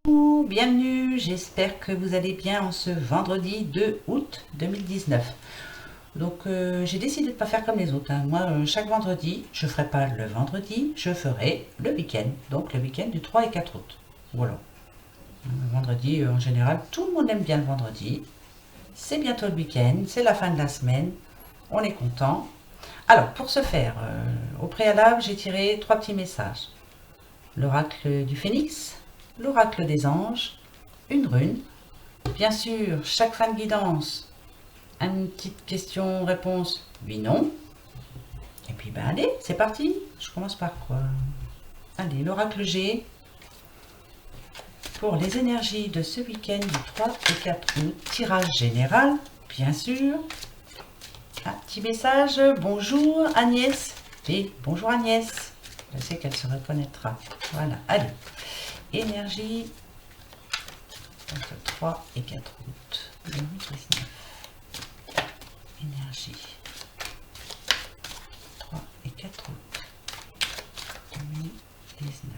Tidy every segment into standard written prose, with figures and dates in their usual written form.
Bienvenue, j'espère que vous allez bien en ce vendredi 2 août 2019. Donc j'ai décidé de ne pas faire comme les autres, hein. Moi, chaque vendredi, je ne ferai pas le vendredi, je ferai le week-end. Donc le week-end du 3 et 4 août. Voilà. Le vendredi, en général, tout le monde aime bien le vendredi. C'est bientôt le week-end, c'est la fin de la semaine, on est content. Alors, pour ce faire, au préalable, j'ai tiré 3 petits messages. L'oracle du phénix, l'oracle des anges, une rune. Bien sûr, chaque fin de guidance, une petite question-réponse, oui, non. Et puis, ben allez, c'est parti. Je commence par quoi? Allez, l'oracle G, pour les énergies de ce week-end du 3 et 4 août, tirage général, bien sûr. Un petit message, bonjour Agnès. Et bonjour Agnès. Je sais qu'elle se reconnaîtra. Voilà, allez. Énergie entre 3 et 4 août 2019. Énergie 3 et 4 août 2019.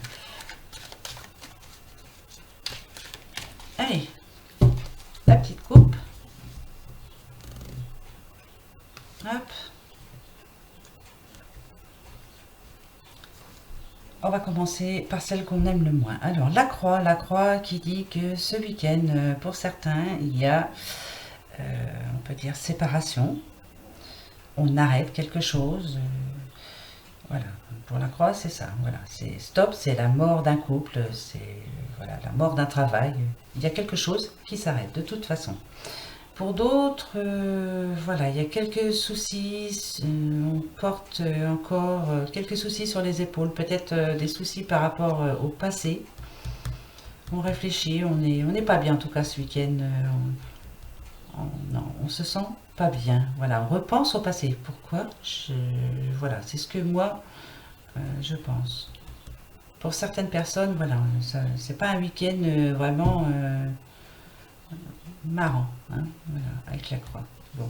Allez, la petite coupe. Hop. On va commencer par celle qu'on aime le moins. Alors, la croix qui dit que ce week-end, pour certains, il y a, on peut dire, séparation. On arrête quelque chose. Voilà, pour la croix, c'est ça. Voilà, c'est stop, c'est la mort d'un couple, c'est voilà, la mort d'un travail. Il y a quelque chose qui s'arrête, de toute façon. Pour d'autres, voilà, il y a quelques soucis, on porte encore quelques soucis sur les épaules, peut-être des soucis par rapport au passé. On réfléchit, on n'est pas bien en tout cas ce week-end, non, on se sent pas bien. Voilà, on repense au passé. Pourquoi? Voilà, c'est ce que moi, je pense. Pour certaines personnes, voilà, c'est pas un week-end vraiment marrant, hein, voilà, avec la croix. Bon.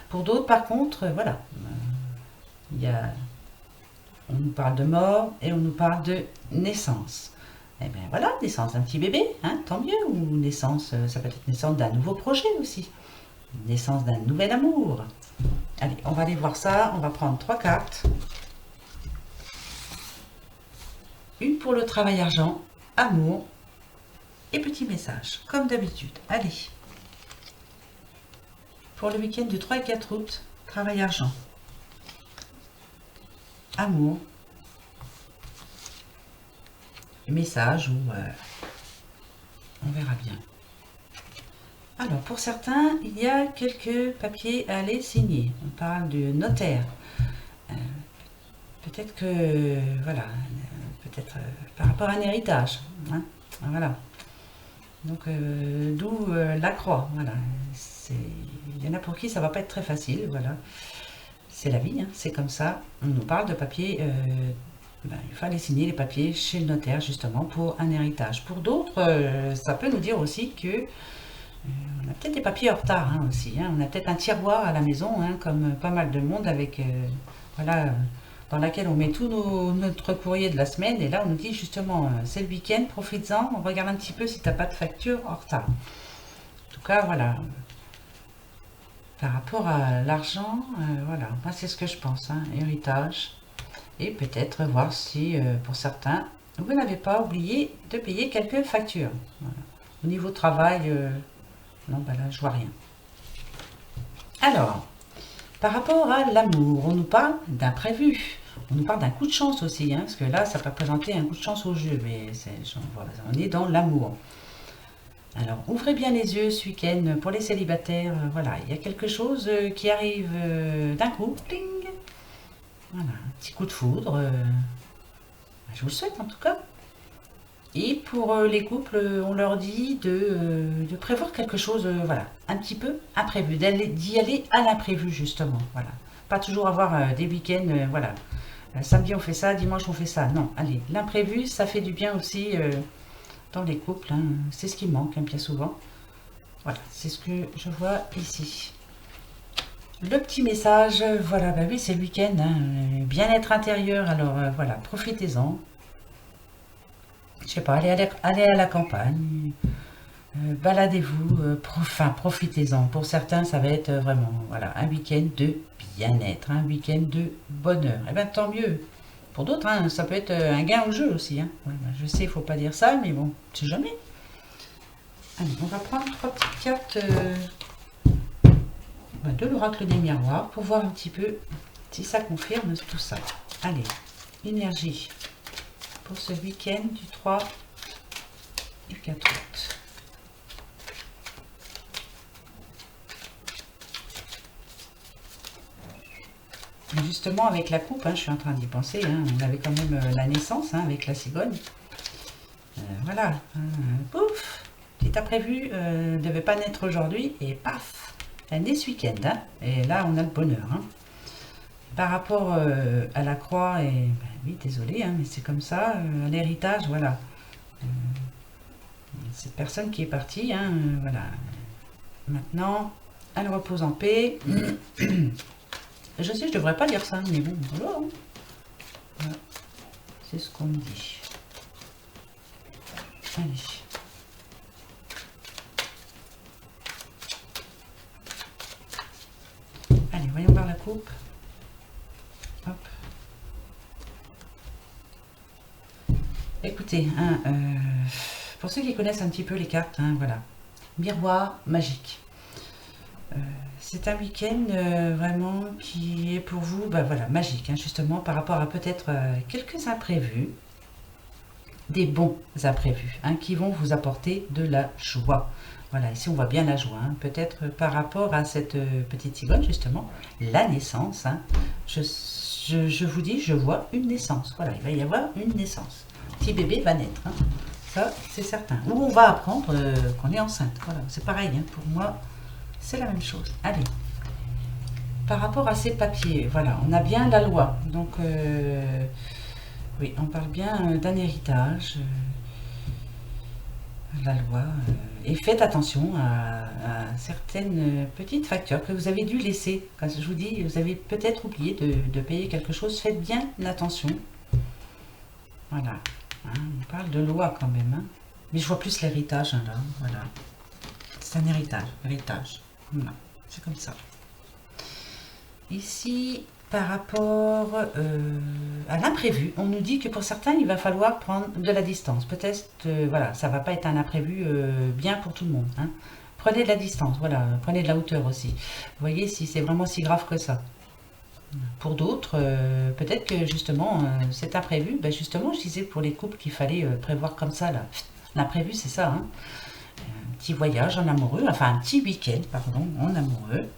Pour d'autres, par contre, voilà, il y a, on nous parle de mort et on nous parle de naissance. Et bien voilà, naissance d'un petit bébé, hein, tant mieux, ou naissance, ça peut être naissance d'un nouveau projet aussi, naissance d'un nouvel amour. Allez, on va aller voir ça, on va prendre 3 cartes. Une pour le travail argent, amour et petit message, comme d'habitude. Allez. Pour le week-end du 3 et 4 août, travail argent, amour, message ou on verra bien. Alors pour certains, il y a quelques papiers à aller signer. On parle du notaire. Peut-être que voilà, peut-être par rapport à un héritage, hein, voilà. Donc d'où la croix, voilà. Il y en a pour qui ça va pas être très facile, voilà. C'est la vie, hein, c'est comme ça. On nous parle de papiers, il fallait signer les papiers chez le notaire justement pour un héritage. Pour d'autres, ça peut nous dire aussi que on a peut-être des papiers en retard, hein, aussi, hein. On a peut-être un tiroir à la maison, hein, comme pas mal de monde, avec voilà, dans laquelle on met tout notre courrier de la semaine. Et là, on nous dit justement, c'est le week-end, profites-en, on regarde un petit peu si tu n'as pas de facture en retard. En tout cas, voilà. Par rapport à l'argent, voilà, moi c'est ce que je pense, hein, héritage. Et peut-être voir si, pour certains, vous n'avez pas oublié de payer quelques factures. Voilà. Au niveau travail, non, ben là, je vois rien. Alors, par rapport à l'amour, on nous parle d'imprévu. On nous parle d'un coup de chance aussi, hein, parce que là, ça peut présenter un coup de chance au jeu, mais voilà, on est dans l'amour. Alors, ouvrez bien les yeux ce week-end pour les célibataires. Voilà, il y a quelque chose qui arrive d'un coup. Pling. Voilà, un petit coup de foudre. Je vous le souhaite en tout cas. Et pour les couples, on leur dit de prévoir quelque chose, voilà, un petit peu imprévu, d'y aller à l'imprévu justement. Voilà, pas toujours avoir des week-ends, voilà. Samedi on fait ça, dimanche on fait ça. Non, allez, l'imprévu, ça fait du bien aussi dans les couples, hein. C'est ce qui manque, hein, bien souvent. Voilà, c'est ce que je vois ici. Le petit message, voilà, bah oui, c'est le week-end, hein, bien-être intérieur, alors voilà, profitez-en. Je sais pas, allez à la campagne, baladez-vous, enfin profitez-en. Pour certains, ça va être vraiment voilà, un week-end de bien-être, un week-end de bonheur. Et bien tant mieux. Pour d'autres, hein, ça peut être un gain au jeu aussi. Hein. Ouais, ben, je sais, il ne faut pas dire ça, mais bon, c'est jamais. Allez, on va prendre 3 petites cartes de l'oracle des miroirs pour voir un petit peu si ça confirme tout ça. Allez, énergie pour ce week-end du 3 et 4 août. Justement, avec la coupe, hein, je suis en train d'y penser, hein, on avait quand même la naissance hein, avec la cigogne. Voilà, pouf, petit imprévu, ne devait pas naître aujourd'hui et paf, elle naît ce week-end. Hein, et là, on a le bonheur. Hein. Par rapport à la croix, et ben, oui, désolé, hein, mais c'est comme ça, à l'héritage, voilà. Cette personne qui est partie, hein, voilà. Maintenant, elle repose en paix. Je sais, je devrais pas dire ça, mais bon, voilà. Voilà. C'est ce qu'on me dit. Allez. Allez, voyons voir la coupe. Hop. Écoutez, hein, pour ceux qui connaissent un petit peu les cartes, hein, voilà. Miroir magique. C'est un week-end vraiment qui est pour vous, bah voilà, magique, hein, justement, par rapport à peut-être quelques imprévus, des bons imprévus, hein, qui vont vous apporter de la joie. Voilà, ici on voit bien la joie, hein, peut-être par rapport à cette petite cigogne, justement, la naissance. Hein, je vous dis, je vois une naissance, voilà, il va y avoir une naissance. Petit bébé va naître, hein, ça c'est certain. Ou on va apprendre qu'on est enceinte, voilà, c'est pareil, hein, pour moi. C'est la même chose. Allez. Par rapport à ces papiers, voilà, on a bien la loi. Donc, oui, on parle bien d'un héritage. La loi. Et faites attention à certaines petites factures que vous avez dû laisser. Quand je vous dis, vous avez peut-être oublié de payer quelque chose. Faites bien attention. Voilà. Hein, on parle de loi quand même. Hein. Mais je vois plus l'héritage, hein, là. Voilà. C'est un héritage. Héritage. Voilà, c'est comme ça. Ici, par rapport à l'imprévu, on nous dit que pour certains, il va falloir prendre de la distance. Peut-être, voilà, ça va pas être un imprévu bien pour tout le monde. Hein. Prenez de la distance, voilà, prenez de la hauteur aussi. Vous voyez si c'est vraiment si grave que ça. Pour d'autres, peut-être que justement, cet imprévu, ben justement, je disais pour les couples qu'il fallait prévoir comme ça, là. L'imprévu, c'est ça, hein. Petit voyage en amoureux, enfin un petit week-end, pardon, en amoureux.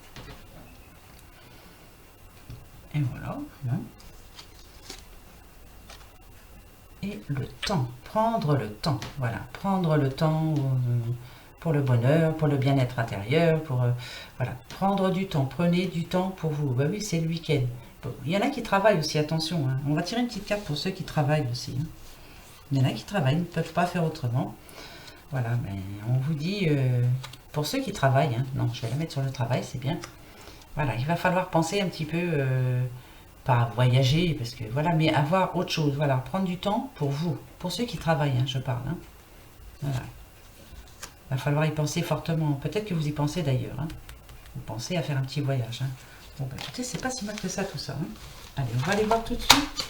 Et voilà. Hein. Et le temps, prendre le temps, voilà, prendre le temps pour le bonheur, pour le bien-être intérieur, pour voilà, prendre du temps, prenez du temps pour vous. Bah oui, c'est le week-end. Bon, il y en a qui travaillent aussi, attention. Hein. On va tirer une petite carte pour ceux qui travaillent aussi. Hein. Il y en a qui travaillent, ne peuvent pas faire autrement. Voilà, mais on vous dit, pour ceux qui travaillent, hein, non, je vais la mettre sur le travail, c'est bien. Voilà, il va falloir penser un petit peu, pas voyager, parce que voilà, mais avoir autre chose. Voilà, prendre du temps pour vous, pour ceux qui travaillent, hein, je parle. Hein. Voilà. Il va falloir y penser fortement. Peut-être que vous y pensez d'ailleurs. Hein. Vous pensez à faire un petit voyage. Hein. Bon, bah, écoutez, c'est pas si mal que ça, tout ça. Hein. Allez, on va aller voir tout de suite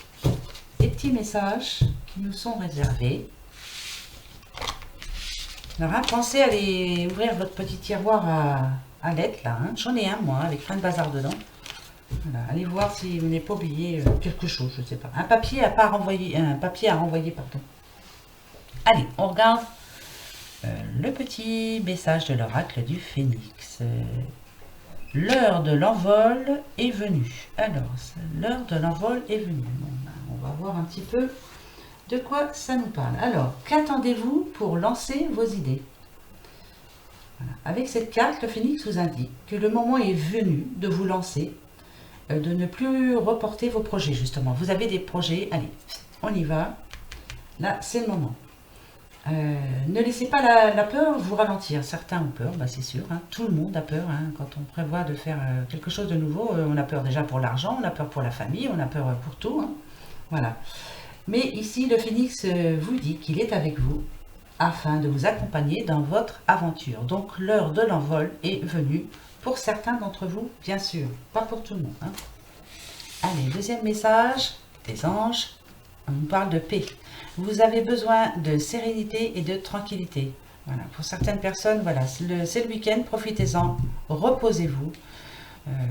les petits messages qui nous sont réservés. Alors, hein, pensez à aller ouvrir votre petit tiroir à lettres, là. Hein. J'en ai un, moi, avec plein de bazar dedans. Voilà. Allez voir si vous n'avez pas oublié quelque chose, je ne sais pas. Un papier à pas renvoyer, un papier à renvoyer, pardon. Allez, on regarde le petit message de l'oracle du Phénix. L'heure de l'envol est venue. Alors, l'heure de l'envol est venue. Bon, ben, on va voir un petit peu de quoi ça nous parle. Alors, qu'attendez-vous pour lancer vos idées? Voilà. Avec cette carte, le Phénix vous indique que le moment est venu de vous lancer, de ne plus reporter vos projets, justement. Vous avez des projets, allez, on y va. Là, c'est le moment. Ne laissez pas la peur vous ralentir. Certains ont peur, bah c'est sûr. Hein. Tout le monde a peur. Hein. Quand on prévoit de faire quelque chose de nouveau, on a peur déjà pour l'argent, on a peur pour la famille, on a peur pour tout. Hein. Voilà. Mais ici, le phénix vous dit qu'il est avec vous afin de vous accompagner dans votre aventure. Donc l'heure de l'envol est venue pour certains d'entre vous, bien sûr, pas pour tout le monde. Hein. Allez, deuxième message des anges, on nous parle de paix. Vous avez besoin de sérénité et de tranquillité. Voilà, pour certaines personnes, voilà, c'est le week-end, profitez-en, reposez-vous.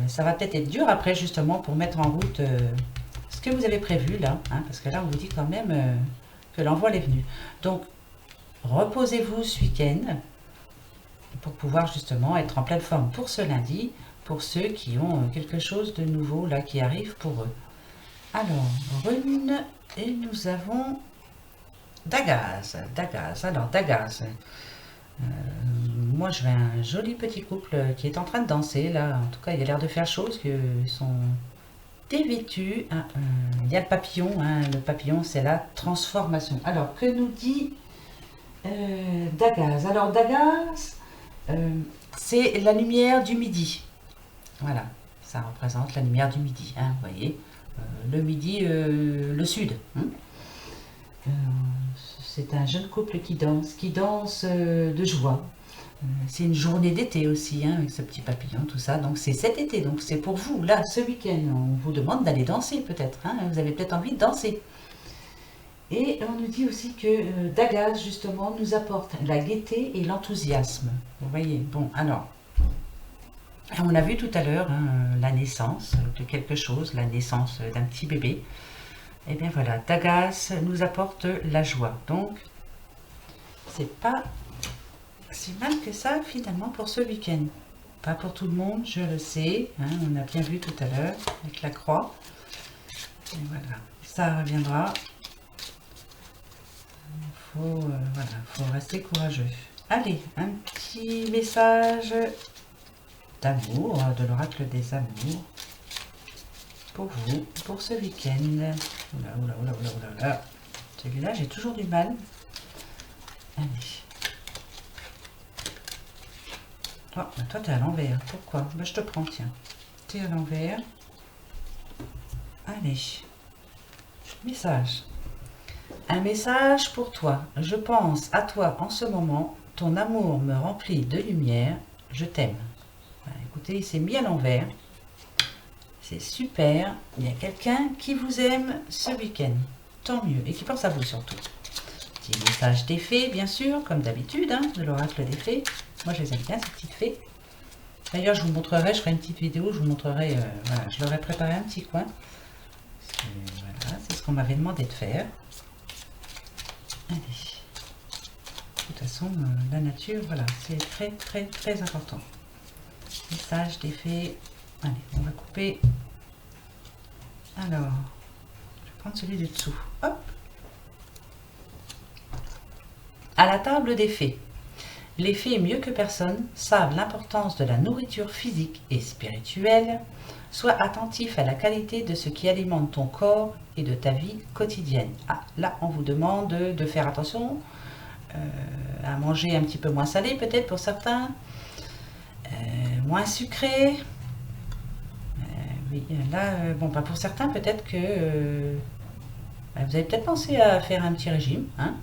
Ça va peut-être être dur après justement pour mettre en route ce que vous avez prévu là, hein, parce que là on vous dit quand même que l'envol est venu. Donc reposez-vous ce week-end pour pouvoir justement être en pleine forme pour ce lundi, pour ceux qui ont quelque chose de nouveau là qui arrive pour eux. Alors, rune, et nous avons Dagaz. Alors Dagaz. Moi je vais un joli petit couple qui est en train de danser là. En tout cas, il a l'air de faire chose, qu'ils sont dévêtus. Hein. Il y a le papillon. Hein. Le papillon, c'est la transformation. Alors, que nous dit Dagaz? Alors Dagaz, c'est la lumière du midi. Voilà, ça représente la lumière du midi. Hein, vous voyez, le midi, le sud. Hein. C'est un jeune couple qui danse de joie. C'est une journée d'été aussi, hein, avec ce petit papillon, tout ça. Donc c'est cet été, donc c'est pour vous, là, ce week-end. On vous demande d'aller danser peut-être. Hein, vous avez peut-être envie de danser. Et on nous dit aussi que Dagaz, justement, nous apporte la gaieté et l'enthousiasme. Vous voyez, bon, alors, on a vu tout à l'heure hein, la naissance de quelque chose, la naissance d'un petit bébé. Et bien voilà, Dagaz nous apporte la joie. Donc, c'est pas si mal que ça finalement pour ce week-end. Pas pour tout le monde, je le sais. Hein, on a bien vu tout à l'heure avec la croix. Et voilà, ça reviendra. Voilà, faut rester courageux. Allez, un petit message d'amour, de l'oracle des amours. Pour vous, pour ce week-end. Oula. Celui-là, j'ai toujours du mal. Allez. Oh, bah toi, t'es à l'envers. Pourquoi? Bah, je te prends, tiens. T'es à l'envers. Allez. Message. Un message pour toi. Je pense à toi en ce moment. Ton amour me remplit de lumière. Je t'aime. Bah, écoutez, il s'est mis à l'envers. C'est super, il y a quelqu'un qui vous aime ce week-end, tant mieux, et qui pense à vous surtout. Petit message des fées, bien sûr, comme d'habitude, hein, de l'oracle des fées. Moi, je les aime bien, ces petites fées. D'ailleurs, je vous montrerai, je ferai une petite vidéo, je vous montrerai, voilà, je leur ai préparé un petit coin. Voilà, c'est ce qu'on m'avait demandé de faire. Allez. De toute façon, la nature, voilà, c'est très important. Message des fées. Allez, on va couper. Alors, je vais prendre celui du dessous. Hop. À la table des fées. Les fées, mieux que personne, savent l'importance de la nourriture physique et spirituelle. Sois attentif à la qualité de ce qui alimente ton corps et de ta vie quotidienne. Ah, là, on vous demande de faire attention à manger un petit peu moins salé, peut-être pour certains, moins sucré. Oui, là, bon, pas pour certains, peut-être que vous avez peut-être pensé à faire un petit régime. Hein.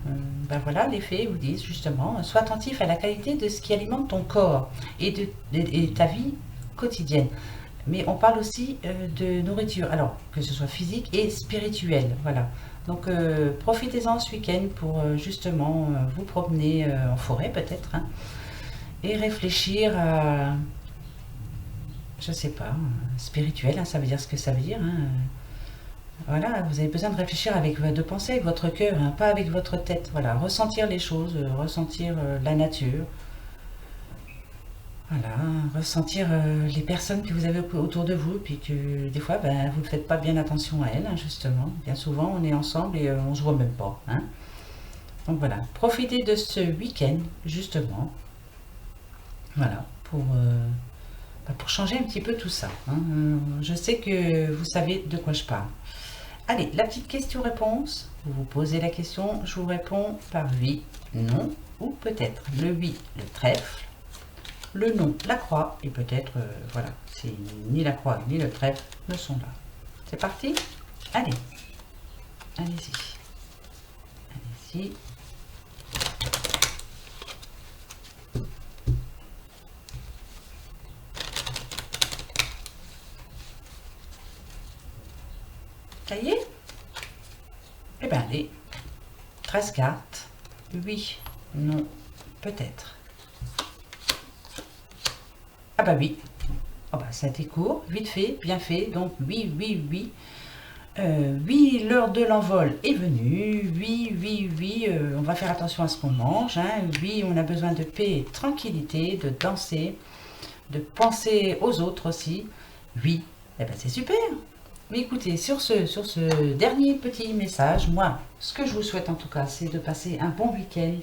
Ben voilà, les fées vous disent justement, sois attentif à la qualité de ce qui alimente ton corps et de ta vie quotidienne. Mais on parle aussi de nourriture, alors que ce soit physique et spirituelle. Voilà. Donc profitez-en ce week-end pour justement vous promener en forêt peut-être hein, et réfléchir à, je sais pas, spirituel, hein, ça veut dire ce que ça veut dire. Hein. Voilà, vous avez besoin de réfléchir de penser avec votre cœur, hein, pas avec votre tête. Voilà, ressentir les choses, ressentir la nature. Voilà, ressentir les personnes que vous avez autour de vous, puis que des fois, ben, vous ne faites pas bien attention à elles, hein, justement. Bien souvent, on est ensemble et on ne se voit même pas. Hein. Donc voilà, profitez de ce week-end, justement. Voilà, pour changer un petit peu tout ça. Hein. Je sais que vous savez de quoi je parle. Allez, la petite question-réponse. Vous vous posez la question, je vous réponds par oui, non, ou peut-être le oui, le trèfle, le non, la croix, et peut-être, voilà, si ni la croix ni le trèfle ne sont là. C'est parti? Allez, allez-y. parti. Ça y est? Eh bien, allez. 13 cartes. Oui, non, peut-être. Ah bah oui. Oh bah, ça a été court, vite fait, bien fait. Donc oui, oui, oui. Oui, l'heure de l'envol est venue. Oui, oui, oui, on va faire attention à ce qu'on mange. Hein. Oui, on a besoin de paix et de tranquillité, de danser, de penser aux autres aussi. Oui, eh ben c'est super. Mais écoutez, sur ce dernier petit message, moi, ce que je vous souhaite en tout cas, c'est de passer un bon week-end.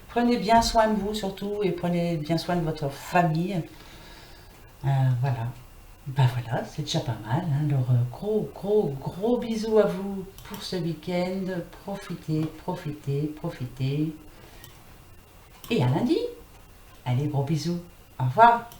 Prenez bien soin de vous surtout et prenez bien soin de votre famille. Voilà. Ben voilà, c'est déjà pas mal. Hein. Alors, gros bisous à vous pour ce week-end. Profitez, profitez, profitez. Et à lundi. Allez, gros bisous. Au revoir.